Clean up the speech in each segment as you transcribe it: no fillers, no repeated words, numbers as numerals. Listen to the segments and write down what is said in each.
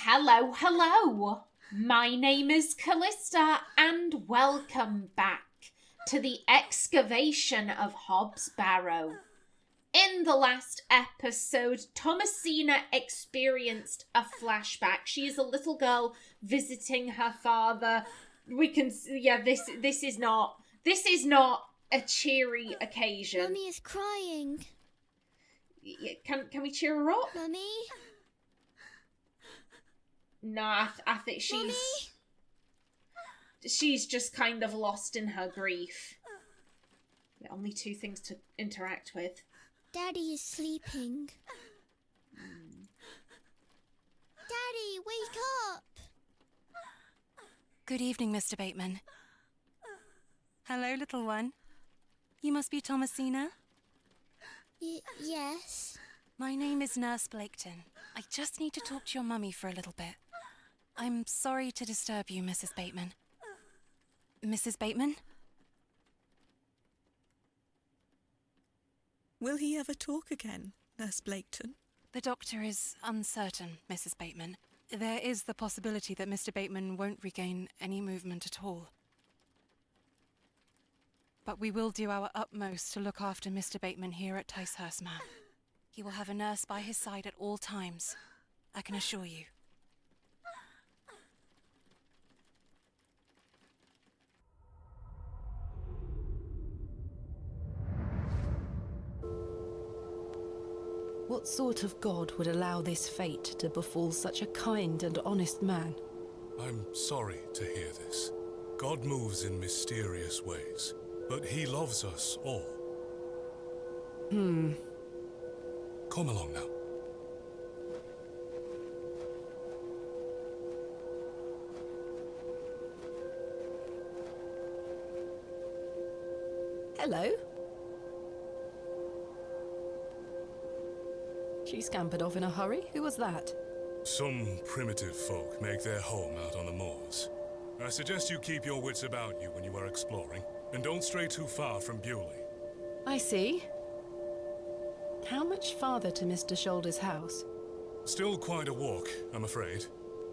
Hello. My name is Callista, and welcome back to the Excavation of Hob's Barrow. In the last episode, Thomasina experienced a flashback. She is a little girl visiting her father. We can, this is not a cheery occasion. Mummy is crying. Can we cheer her up? Mummy? No, I think she's just kind of lost in her grief. Only two things to interact with. Daddy is sleeping. Daddy, wake up! Good evening, Mr. Bateman. Hello, little one. You must be Thomasina? Yes. My name is Nurse Blaketon. I just need to talk to your mummy for a little bit. I'm sorry to disturb you, Mrs. Bateman. Mrs. Bateman? Will he ever talk again, Nurse Blaketon? The doctor is uncertain, Mrs. Bateman. There is the possibility that Mr. Bateman won't regain any movement at all. But we will do our utmost to look after Mr. Bateman here at Ticehurst, ma'am. He will have a nurse by his side at all times, I can assure you. What sort of god would allow this fate to befall such a kind and honest man? I'm sorry to hear this. God moves in mysterious ways, but he loves us all. Come along now. Hello? She scampered off in a hurry. Who was that? Some primitive folk make their home out on the moors. I suggest you keep your wits about you when you are exploring, and don't stray too far from Bewley. I see. How much farther to Mr. Shoulder's house? Still quite a walk, I'm afraid,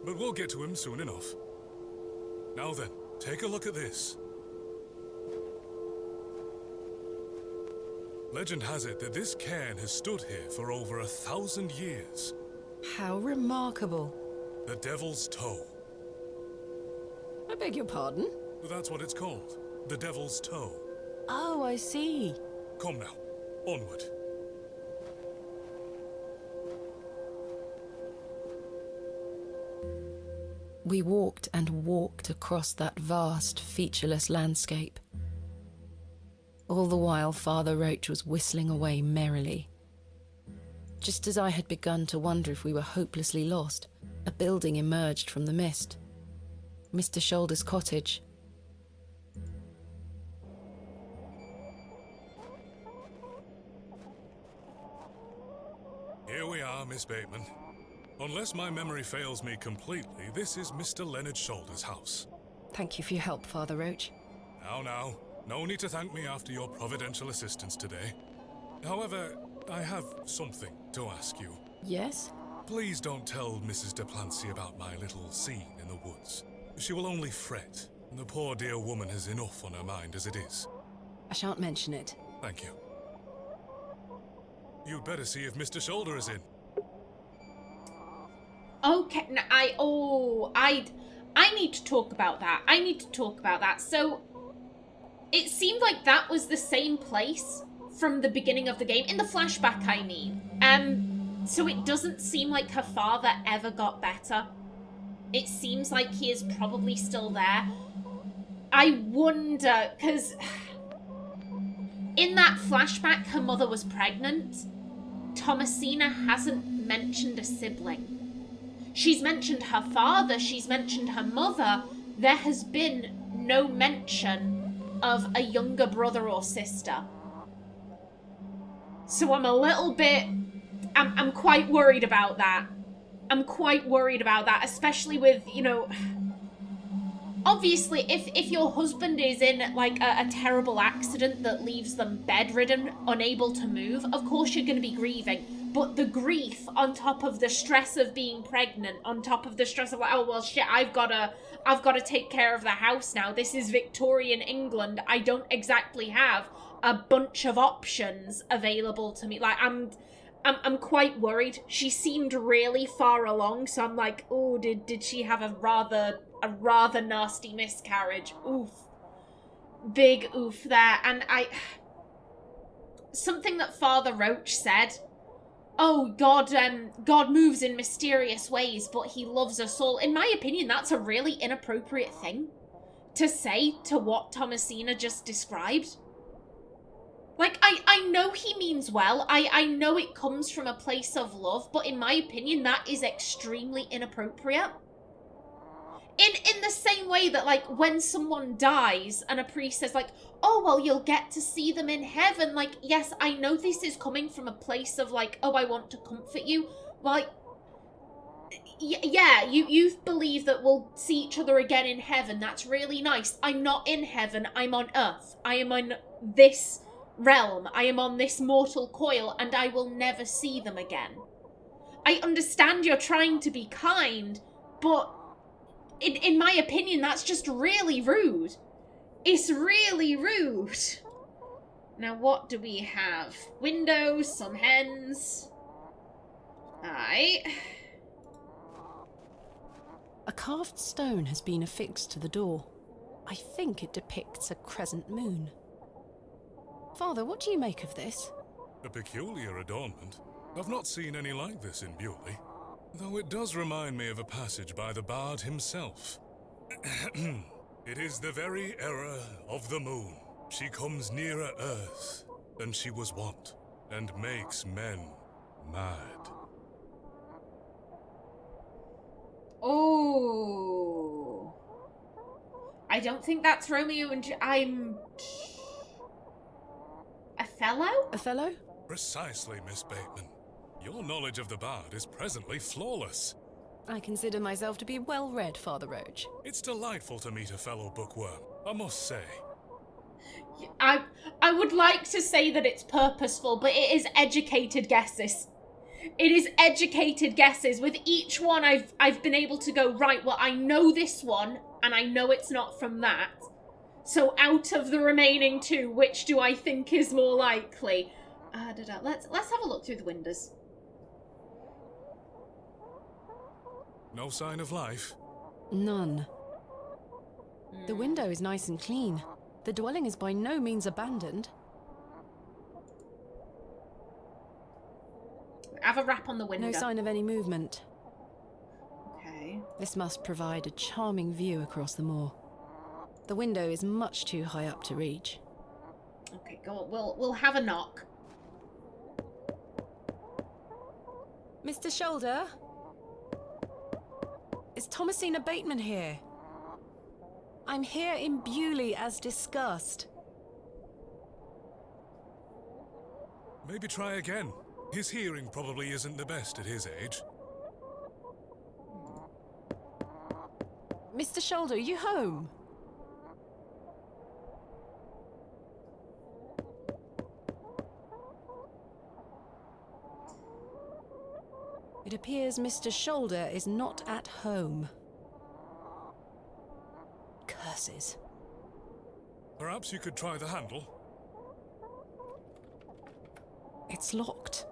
but we'll get to him soon enough. Now then, take a look at this. Legend has it that this cairn has stood here for over 1,000 years. How remarkable. The Devil's Toe. I beg your pardon? That's what it's called. The Devil's Toe. Oh, I see. Come now, onward. We walked and walked across that vast, featureless landscape. All the while, Father Roach was whistling away merrily. Just as I had begun to wonder if we were hopelessly lost, a building emerged from the mist. Mr. Shoulder's cottage. Here we are, Miss Bateman. Unless my memory fails me completely, this is Mr. Leonard Shoulder's house. Thank you for your help, Father Roach. Now. No need to thank me after your providential assistance today. However, I have something to ask you. Yes? Please don't tell Mrs. Duplancy about my little scene in the woods. She will only fret. The poor dear woman has enough on her mind as it is. I shan't mention it. Thank you. You'd better see if Mr. Shoulder is in. Okay, I need to talk about that. So, it seemed like that was the same place from the beginning of the game. In the flashback, I mean. So it doesn't seem like her father ever got better. It seems like he is probably still there. I wonder, because in that flashback, her mother was pregnant. Thomasina hasn't mentioned a sibling. She's mentioned her father, she's mentioned her mother. There has been no mention of a younger brother or sister. So I'm a little bit... I'm quite worried about that. Especially with, obviously, if your husband is in, like, a terrible accident that leaves them bedridden, unable to move, of course you're going to be grieving. but the grief on top of the stress of being pregnant, on top of the stress of like, oh well shit, I've gotta take care of the house now. This is Victorian England. I don't exactly have a bunch of options available to me. Like I'm quite worried. She seemed really far along, so I'm like, oh, did she have a rather nasty miscarriage? Oof. Big oof there. And something that Father Roach said, oh, God moves in mysterious ways, but he loves us all. In my opinion, that's a really inappropriate thing to say to what Thomasina just described. Like, I know he means well. I know it comes from a place of love, but in my opinion, that is extremely inappropriate. In the same way that, like, when someone dies and a priest says, like, oh, well, you'll get to see them in heaven. Like, yes, I know this is coming from a place of, like, oh, I want to comfort you. Like, yeah, you believe that we'll see each other again in heaven. That's really nice. I'm not in heaven. I'm on earth. I am on this realm. I am on this mortal coil, and I will never see them again. I understand you're trying to be kind, but in my opinion, that's just really rude. It's really rude. Now, what do we have? Windows, some hens. Aye. A carved stone has been affixed to the door. I think it depicts a crescent moon. Father, what do you make of this? A peculiar adornment. I've not seen any like this in Bewley. Though it does remind me of a passage by the bard himself. It is the very error of the moon. She comes nearer earth than she was wont, and makes men mad. Oh. I don't think that's Romeo and I'm... Othello? Othello? Precisely, Miss Bateman. Your knowledge of the bard is presently flawless. I consider myself to be well-read, Father Roach. It's delightful to meet a fellow bookworm, I must say. I would like to say that it's purposeful, but it is educated guesses. It is educated guesses. With each one, I've been able to go, right, well, I know this one, and I know it's not from that. So out of the remaining two, which do I think is more likely? Let's have a look through the windows. No sign of life? None. The window is nice and clean. The dwelling is by no means abandoned. Have a rap on the window. No sign of any movement. Okay. This must provide a charming view across the moor. The window is much too high up to reach. Okay, go on. We'll have a knock. Mr. Shoulder? Is Thomasina Bateman here? I'm here in Bewley as discussed. Maybe try again. His hearing probably isn't the best at his age. Mr. Shoulder, are you home? It appears Mr. Shoulder is not at home. Curses. Perhaps you could try the handle? It's locked.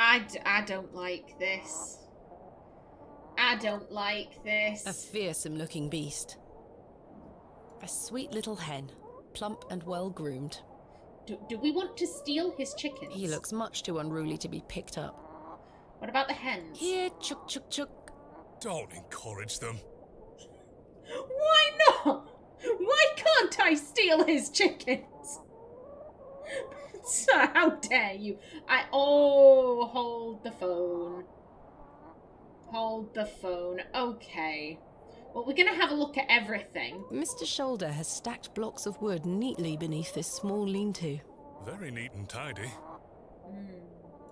I don't like this. I don't like this. A fearsome-looking beast. A sweet little hen, plump and well-groomed. Do we want to steal his chickens? He looks much too unruly to be picked up. What about the hens? Here, chuk chuk chuk. Don't encourage them. Why not? Why can't I steal his chickens? Sir, how dare you? Hold the phone. Hold the phone. Okay. Well, we're gonna have a look at everything. Mr. Shoulder has stacked blocks of wood neatly beneath this small lean-to. Very neat and tidy.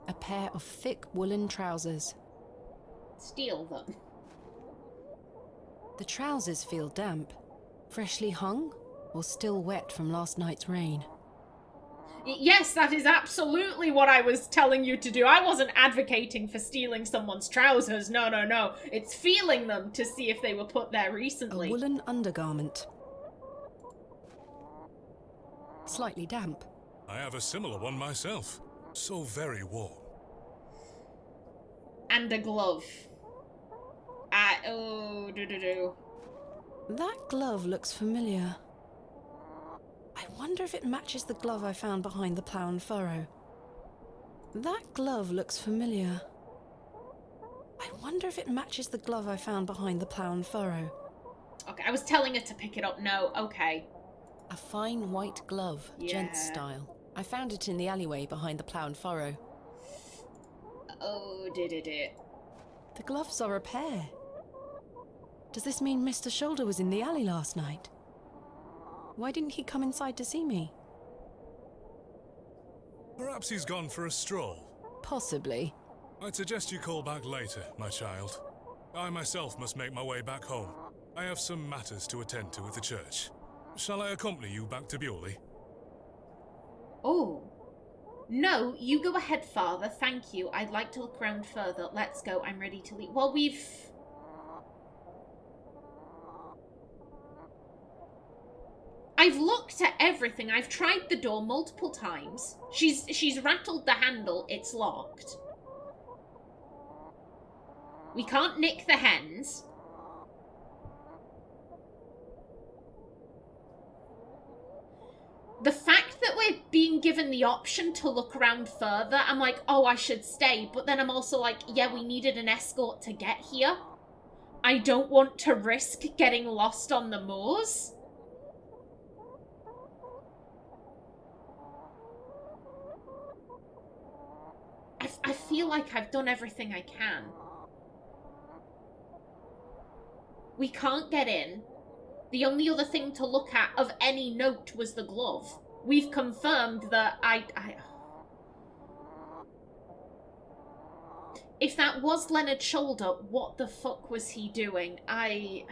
A pair of thick woolen trousers. Steal them. The trousers feel damp. Freshly hung or still wet from last night's rain. Yes, that is absolutely what I was telling you to do. I wasn't advocating for stealing someone's trousers. No, no, no. It's feeling them to see if they were put there recently. A woolen undergarment. Slightly damp. I have a similar one myself. So very warm. And a glove. Oh, do. That glove looks familiar. I wonder if it matches the glove I found behind the plough and furrow. That glove looks familiar. I wonder if it matches the glove I found behind the plough and furrow. Okay, I was telling her to pick it up. No, okay. A fine white glove, gents style. I found it in the alleyway behind the plough and furrow. Oh, do. The gloves are a pair. Does this mean Mr. Shoulder was in the alley last night? Why didn't he come inside to see me? Perhaps he's gone for a stroll. Possibly. I'd suggest you call back later, my child. I myself must make my way back home. I have some matters to attend to at the church. Shall I accompany you back to Bewley? Oh. No, you go ahead, Father. Thank you. I'd like to look around further. Let's go. I'm ready to leave. Well, I've looked at everything. I've tried the door multiple times. She's rattled the handle. It's locked. We can't nick the hens. The fact that we're being given the option to look around further, I'm like, oh, I should stay. But then I'm also like, yeah, we needed an escort to get here. I don't want to risk getting lost on the moors. I feel like I've done everything I can. We can't get in. The only other thing to look at of any note was the glove. We've confirmed that If that was Leonard Shoulder, what the fuck was he doing? I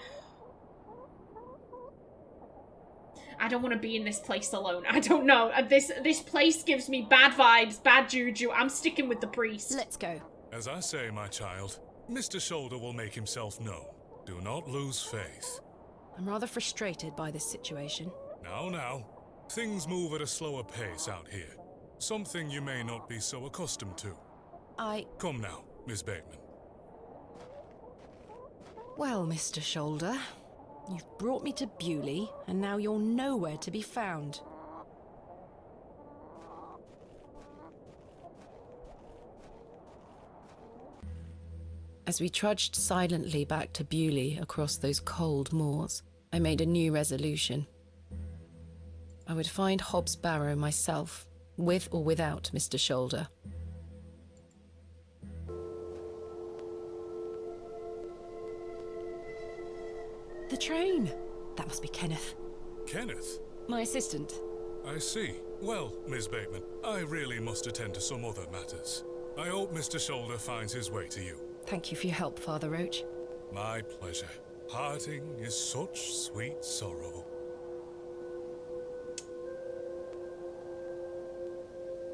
don't want to be in this place alone. I don't know. This place gives me bad vibes, bad juju. I'm sticking with the priest. Let's go. As I say, my child, Mr. Shoulder will make himself known. Do not lose faith. I'm rather frustrated by this situation. Now. Things move at a slower pace out here. Something you may not be so accustomed to. Come now, Miss Bateman. Well, Mr. Shoulder, you've brought me to Bewley, and now you're nowhere to be found. As we trudged silently back to Bewley across those cold moors, I made a new resolution. I would find Hob's Barrow myself, with or without Mr. Shoulder. The train! That must be Kenneth. Kenneth? My assistant. I see. Well, Miss Bateman, I really must attend to some other matters. I hope Mr. Shoulder finds his way to you. Thank you for your help, Father Roach. My pleasure. Parting is such sweet sorrow.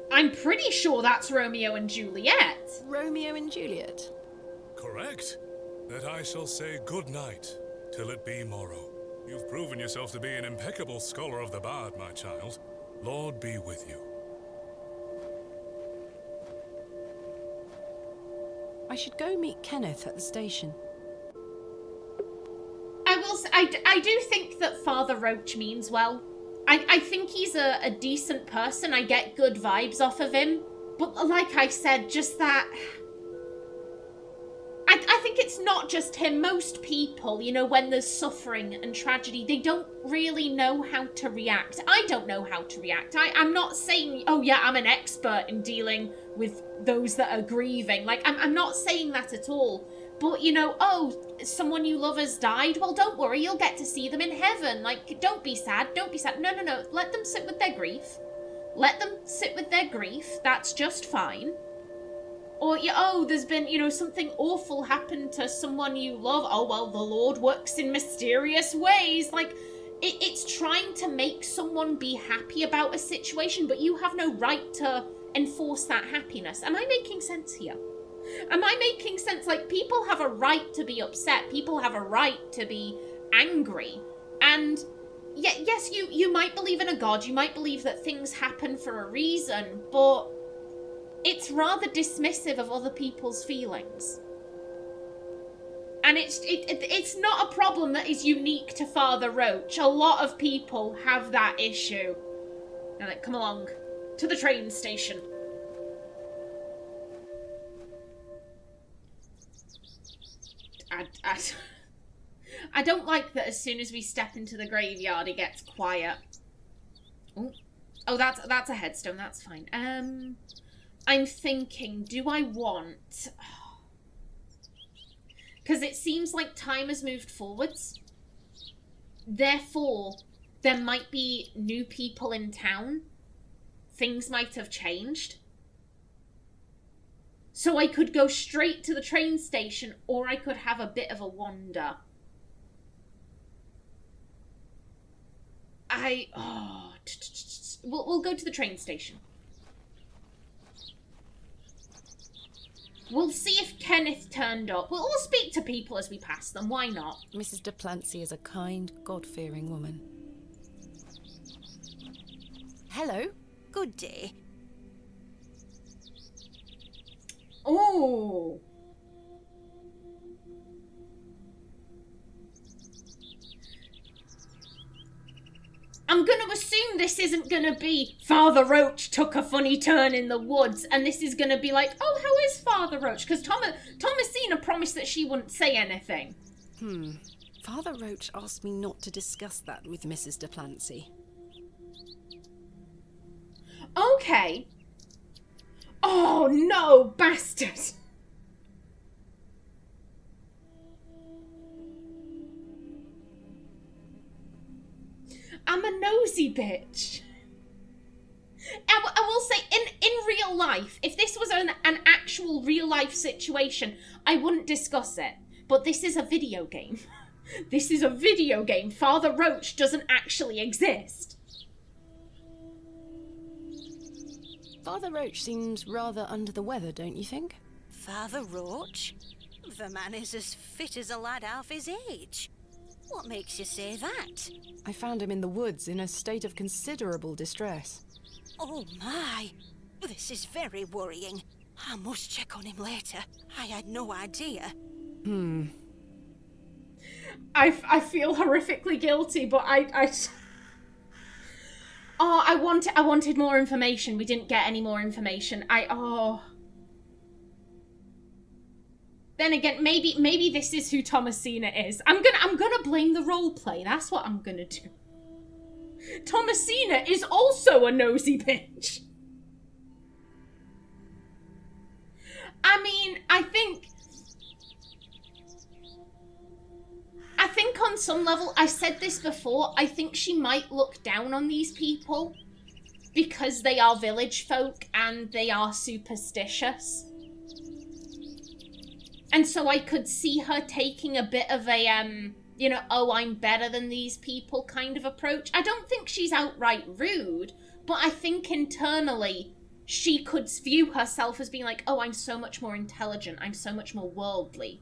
I'm pretty sure that's Romeo and Juliet. Romeo and Juliet? Correct. That I shall say good night, till it be morrow. You've proven yourself to be an impeccable scholar of the bard, my child. Lord be with you. I should go meet Kenneth at the station. I do think that Father Roach means well. I think he's a decent person. I get good vibes off of him. But like I said, just that... I think it's not just him. Most people, you know, when there's suffering and tragedy, they don't really know how to react. I don't know how to react. I'm not saying, oh yeah, I'm an expert in dealing with those that are grieving. Like, I'm not saying that at all. But, you know, oh, someone you love has died. Well, don't worry, you'll get to see them in heaven. Like, don't be sad, don't be sad. No. Let them sit with their grief. Let them sit with their grief. That's just fine. Or, oh, there's been, you know, something awful happened to someone you love. Oh, well, the Lord works in mysterious ways. Like, it's trying to make someone be happy about a situation, but you have no right to enforce that happiness. Am I making sense here? Am I making sense? Like, people have a right to be upset. People have a right to be angry. And yes, you might believe in a god. You might believe that things happen for a reason, but it's rather dismissive of other people's feelings. And it's not a problem that is unique to Father Roach. A lot of people have that issue. Now, like, come along to the train station. I don't like that as soon as we step into the graveyard, it gets quiet. Oh, that's a headstone. That's fine. I'm thinking, do I want... Because it seems like time has moved forwards. Therefore, there might be new people in town. Things might have changed. So I could go straight to the train station, or I could have a bit of a wander. We'll go to the train station. We'll see if Kenneth turned up. We'll speak to people as we pass them. Why not? Mrs. de Plancy is a kind, God-fearing woman. Hello. Good day. Oh. I'm going to assume this isn't going to be Father Roach took a funny turn in the woods, and this is going to be like, oh, how is Father Roach? Because Thomasina promised that she wouldn't say anything. Father Roach asked me not to discuss that with Mrs. de Plancy. Okay. Oh, no, bastard. I'm a nosy bitch. I will say, in real life, if this was an actual real life situation, I wouldn't discuss it. But this is a video game. This is a video game. Father Roach doesn't actually exist. Father Roach seems rather under the weather, don't you think? Father Roach? The man is as fit as a lad half his age. What makes you say that? I found him in the woods in a state of considerable distress. Oh my! This is very worrying. I must check on him later. I had no idea. I feel horrifically guilty, but I wanted more information. We didn't get any more information. Then again, maybe this is who Thomasina is. I'm gonna blame the roleplay. That's what I'm gonna do. Thomasina is also a nosy bitch. I mean, I think on some level, I said this before, I think she might look down on these people because they are village folk and they are superstitious. And so I could see her taking a bit of a, oh, I'm better than these people kind of approach. I don't think she's outright rude, but I think internally she could view herself as being like, oh, I'm so much more intelligent. I'm so much more worldly.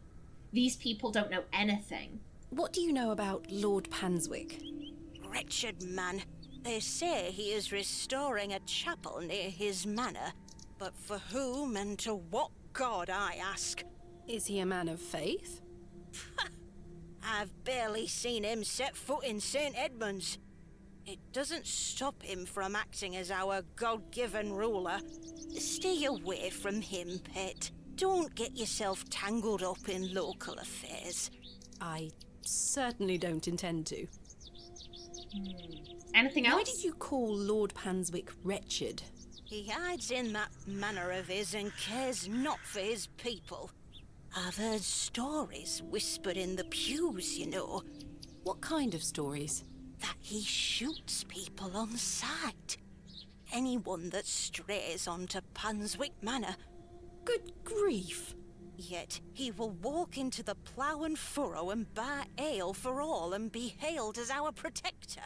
These people don't know anything. What do you know about Lord Panswick? Wretched man. They say he is restoring a chapel near his manor. But for whom and to what god, I ask? Is he a man of faith? I've barely seen him set foot in St. Edmunds. It doesn't stop him from acting as our God-given ruler. Stay away from him, pet. Don't get yourself tangled up in local affairs. I certainly don't intend to. Anything else? Why did you call Lord Panswick wretched? He hides in that manor of his and cares not for his people. I've heard stories whispered in the pews, you know. What kind of stories? That he shoots people on sight. Anyone that strays onto Panswick Manor. Good grief. Yet he will walk into the plough and furrow and bar ale for all and be hailed as our protector.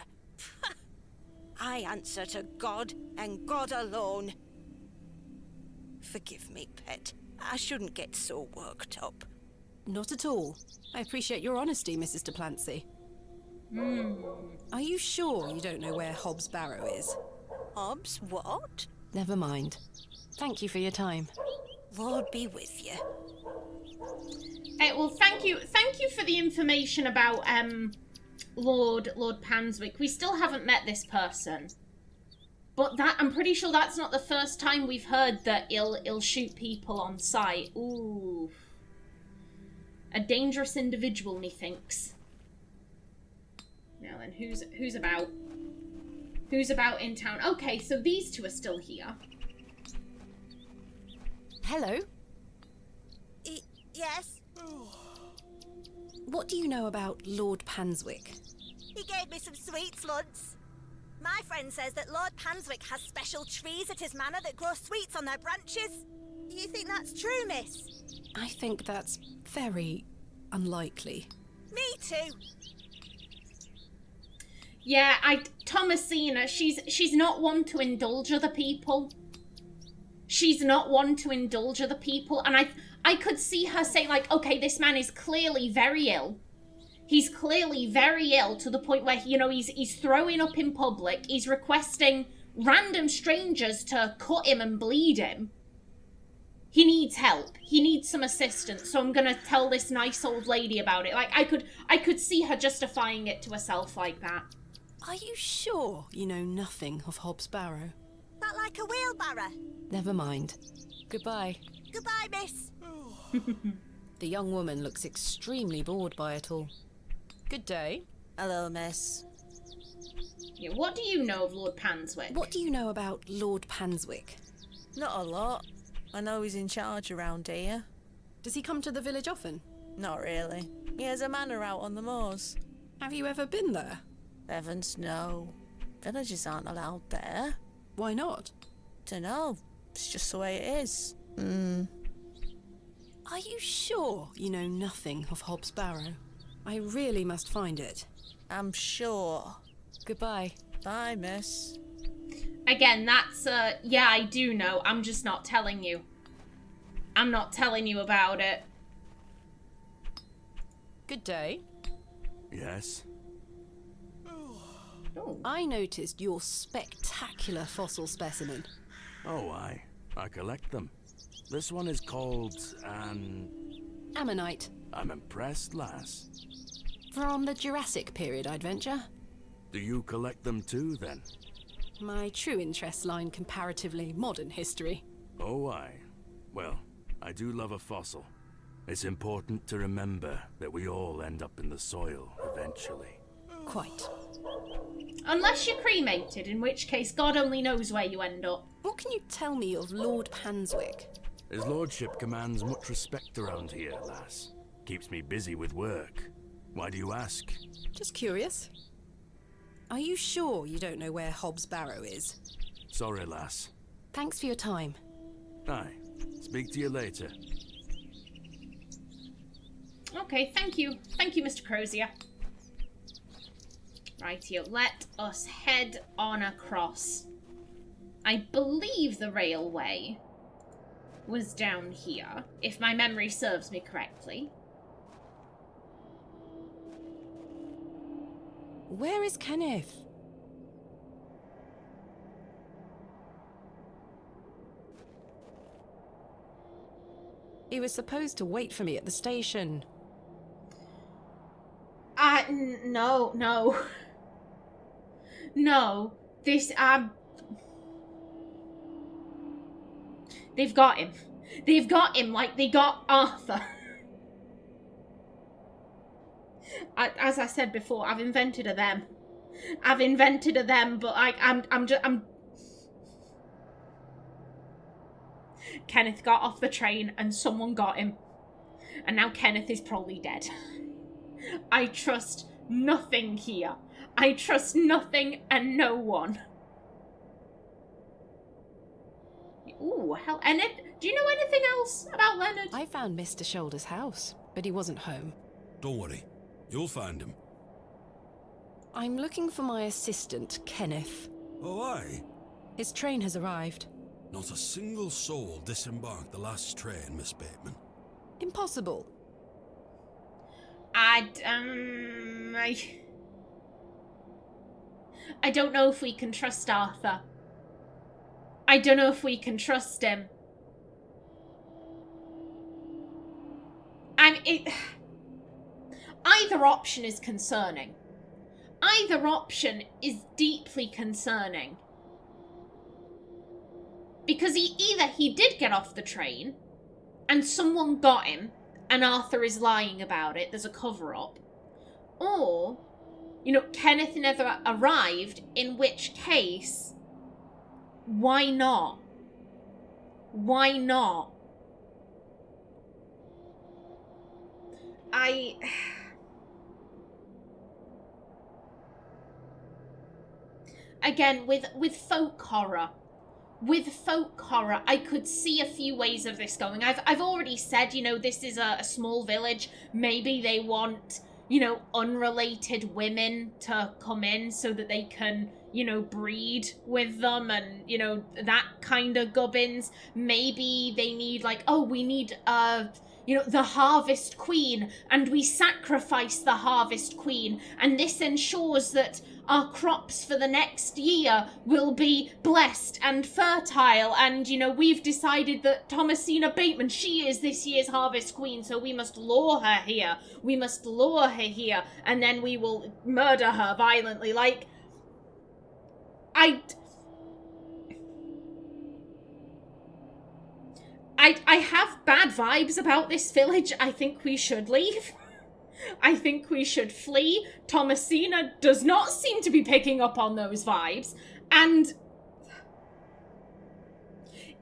I answer to God and God alone. Forgive me, pet. I shouldn't get so worked up. Not at all. I appreciate your honesty, Mrs. Duplancy. Are you sure you don't know where Hobbs Barrow is? Hobbs, what? Never mind. Thank you for your time. Lord be with you. Well, thank you for the information about Lord Panswick. We still haven't met this person, but I'm pretty sure that's not the first time we've heard that he'll shoot people on sight. Ooh, a dangerous individual, methinks. Now then, who's about? Who's about in town? Okay, so these two are still here. Hello. Yes? What do you know about Lord Panswick? He gave me some sweets once. My friend says that Lord Panswick has special trees at his manor that grow sweets on their branches. Do you think that's true, miss? I think that's very unlikely. Me too. Yeah, Thomasina, she's not one to indulge other people. She's not one to indulge other people, and I could see her say, like, okay, this man is clearly very ill. He's clearly very ill to the point where, you know, he's throwing up in public. He's requesting random strangers to cut him and bleed him. He needs help. He needs some assistance, so I'm gonna tell this nice old lady about it. Like, I could see her justifying it to herself like that. Are you sure you know nothing of Hobbs Barrow? That like a wheelbarrow? Never mind. Goodbye. Goodbye, miss. The young woman looks extremely bored by it all. Good day. Hello, miss. Yeah, what do you know of Lord Panswick? What do you know about Lord Panswick? Not a lot. I know he's in charge around here. Does he come to the village often? Not really. He has a manor out on the moors. Have you ever been there? Heavens, no. Villagers aren't allowed there. Why not? Dunno. It's just the way it is. Are you sure you know nothing of Hobbs Barrow? I really must find it. I'm sure. Goodbye. Bye, miss. Again, that's, yeah, I do know. I'm just not telling you. I'm not telling you about it. Good day. Yes? Oh. I noticed your spectacular fossil specimen. Oh, I collect them. This one is called an... Ammonite. I'm impressed, lass. From the Jurassic period, I'd venture. Do you collect them too, then? My true interests lie in comparatively modern history. Oh, well, I do love a fossil. It's important to remember that we all end up in the soil eventually. Quite. Unless you're cremated, in which case God only knows where you end up. What can you tell me of Lord Panswick? His lordship commands much respect around here, lass. Keeps me busy with work. Why do you ask? Just curious. Are you sure you don't know where Hobbs Barrow is? Sorry, lass. Thanks for your time. Aye. Speak to you later. Okay, thank you. Thank you, Mr. Crozier. Rightio, let us head on across. I believe the railway was down here, if my memory serves me correctly. Where is Kenneth? He was supposed to wait for me at the station. No. No. This, They've got him. They've got him like they got Arthur. As I said before, I've invented a them. But I'm Kenneth got off the train and someone got him. And now Kenneth is probably dead. I trust nothing here. I trust nothing and no one. Ooh, hell. And Do you know anything else about Leonard? I found Mr. Shoulder's house, but he wasn't home. Don't worry. You'll find him. I'm looking for my assistant, Kenneth. Oh, aye? His train has arrived. Not a single soul disembarked the last train, Miss Bateman. Impossible. I don't know if we can trust Arthur. I don't know if we can trust him. Either option is concerning. Either option is deeply concerning. Because either he did get off the train, and someone got him, and Arthur is lying about it, there's a cover-up, or, Kenneth never arrived, in which case, why not? Why not? Again, with folk horror, I could see a few ways of this going. I've already said, this is a small village. Maybe they want, unrelated women to come in so that they can, breed with them and, that kind of gubbins. Maybe they need, we need, the Harvest Queen, and we sacrifice the Harvest Queen, and this ensures that our crops for the next year will be blessed and fertile, and, we've decided that Thomasina Bateman, she is this year's Harvest Queen, so we must lure her here. We must lure her here, and then we will murder her violently. I have bad vibes about this village. I think we should leave. I think we should flee. Thomasina does not seem to be picking up on those vibes. And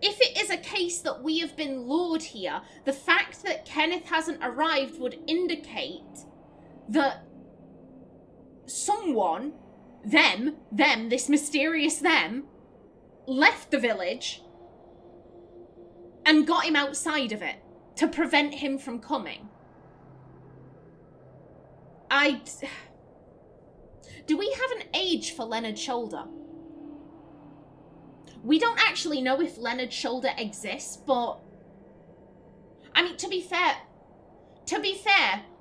if it is a case that we have been lured here, the fact that Kenneth hasn't arrived would indicate that someone, this mysterious them, left the village and got him outside of it to prevent him from coming. Do we have an age for Leonard Shoulder? We don't actually know if Leonard Shoulder exists, but to be fair,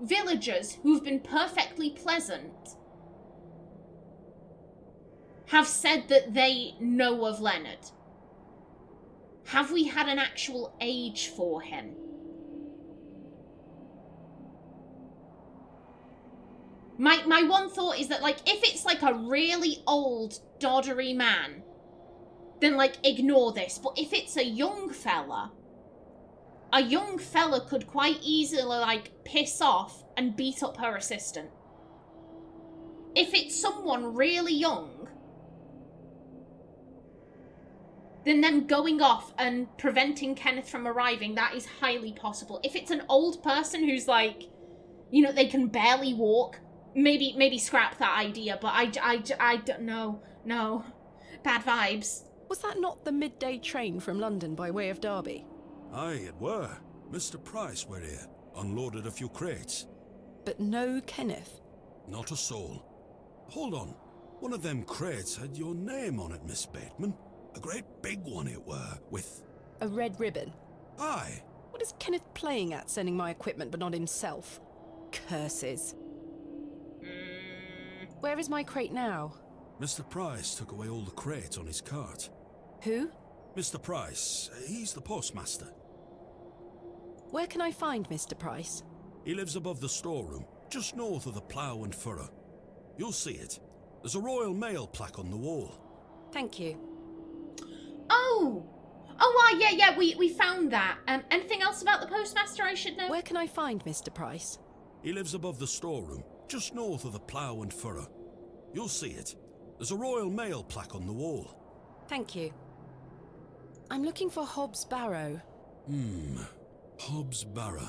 villagers who've been perfectly pleasant have said that they know of Leonard. Have we had an actual age for him? My one thought is that, if it's, a really old, doddery man, then, ignore this. But if it's a young fella could quite easily, piss off and beat up her assistant. If it's someone really young, then them going off and preventing Kenneth from arriving, that is highly possible. If it's an old person who's, they can barely walk, maybe scrap that idea, but I don't know. No. Bad vibes. Was that not the midday train from London by way of Derby? Aye, it were. Mr. Price were here, unloaded a few crates. But no Kenneth? Not a soul. Hold on. One of them crates had your name on it, Miss Bateman. A great big one it were, with... A red ribbon? Aye. What is Kenneth playing at, sending my equipment but not himself? Curses. Where is my crate now? Mr. Price took away all the crates on his cart. Who? Mr. Price. He's the postmaster. Where can I find Mr. Price? He lives above the storeroom, just north of the plough and furrow. You'll see it. There's a Royal Mail plaque on the wall. Thank you. Oh, yeah, we found that. Anything else about the postmaster I should know? Where can I find Mr. Price? He lives above the storeroom, just north of the plough and furrow. You'll see it. There's a Royal Mail plaque on the wall. Thank you. I'm looking for Hob's Barrow. Hob's Barrow.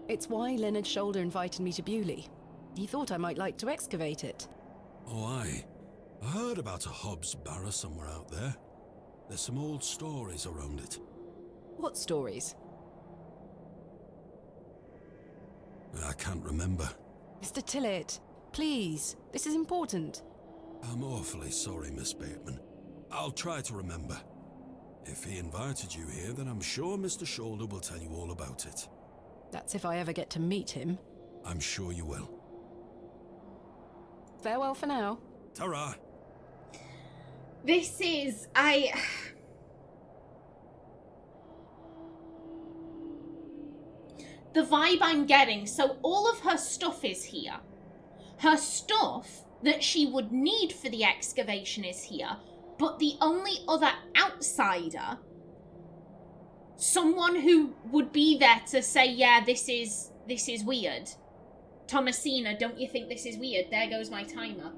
It's why Leonard Shoulder invited me to Bewley. He thought I might like to excavate it. Oh, aye. I heard about a Hob's Barrow somewhere out there. There's some old stories around it. What stories? I can't remember. Mr. Tillett, please, this is important. I'm awfully sorry, Miss Bateman. I'll try to remember. If he invited you here, then I'm sure Mr. Shoulder will tell you all about it. That's if I ever get to meet him. I'm sure you will. Farewell for now. Ta-ra! This is... The vibe I'm getting, so all of her stuff is here. Her stuff that she would need for the excavation is here, but the only other outsider, someone who would be there to say, yeah, this is weird. Thomasina, don't you think this is weird? There goes my timer.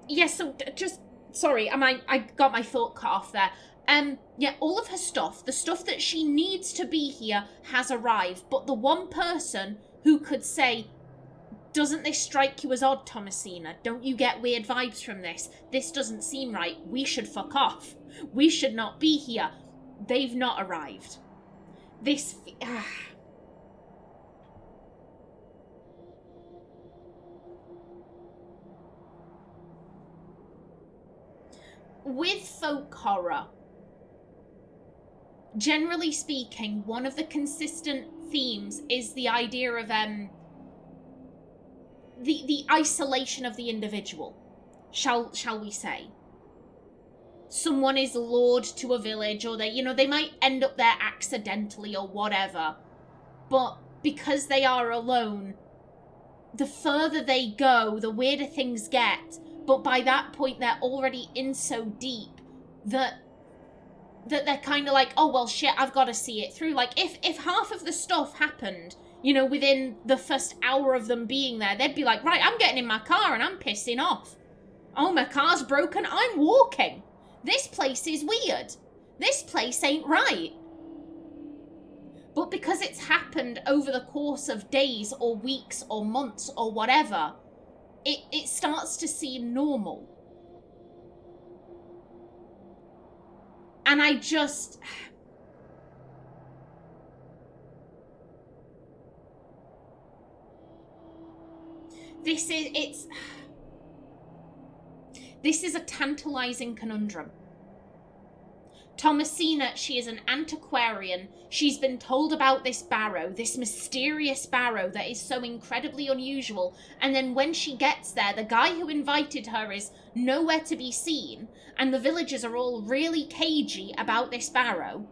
Yeah, so just, sorry, I got my thought cut off there. Yeah, all of her stuff, the stuff that she needs to be here has arrived, but the one person who could say, doesn't this strike you as odd, Thomasina? Don't you get weird vibes from this? This doesn't seem right. We should fuck off. We should not be here. They've not arrived. With folk horror, generally speaking, one of the consistent themes is the idea of the isolation of the individual, shall we say. Someone is lured to a village, or they might end up there accidentally or whatever, but because they are alone, the further they go, the weirder things get, but by that point they're already in so deep that they're kind of like, oh well shit, I've got to see it through. Like if half of the stuff happened, within the first hour of them being there, they'd be like, right, I'm getting in my car and I'm pissing off. Oh, my car's broken, I'm walking. This place is weird. This place ain't right. But because it's happened over the course of days or weeks or months or whatever, it starts to seem normal. And I just... This is a tantalizing conundrum. Thomasina, she is an antiquarian. She's been told about this barrow, this mysterious barrow that is so incredibly unusual. And then when she gets there, the guy who invited her is nowhere to be seen. And the villagers are all really cagey about this barrow.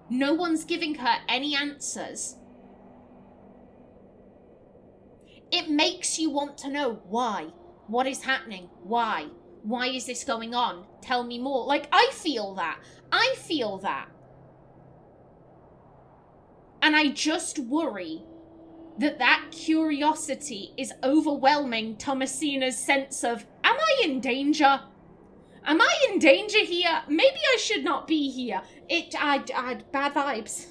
No one's giving her any answers. It makes you want to know why. What is happening? Why? Why is this going on? Tell me more. Like, I feel that. And I just worry that curiosity is overwhelming Thomasina's sense of, am I in danger? Am I in danger here? Maybe I should not be here. I had bad vibes.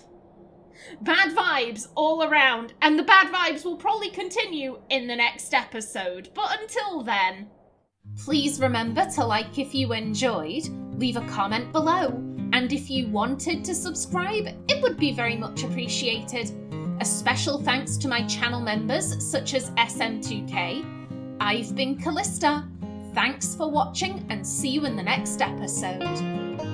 Bad vibes all around. And the bad vibes will probably continue in the next episode. But until then, please remember to like if you enjoyed, leave a comment below, and if you wanted to subscribe, it would be very much appreciated. A special thanks to my channel members such as SM2K. I've been Kallista. Thanks for watching and see you in the next episode.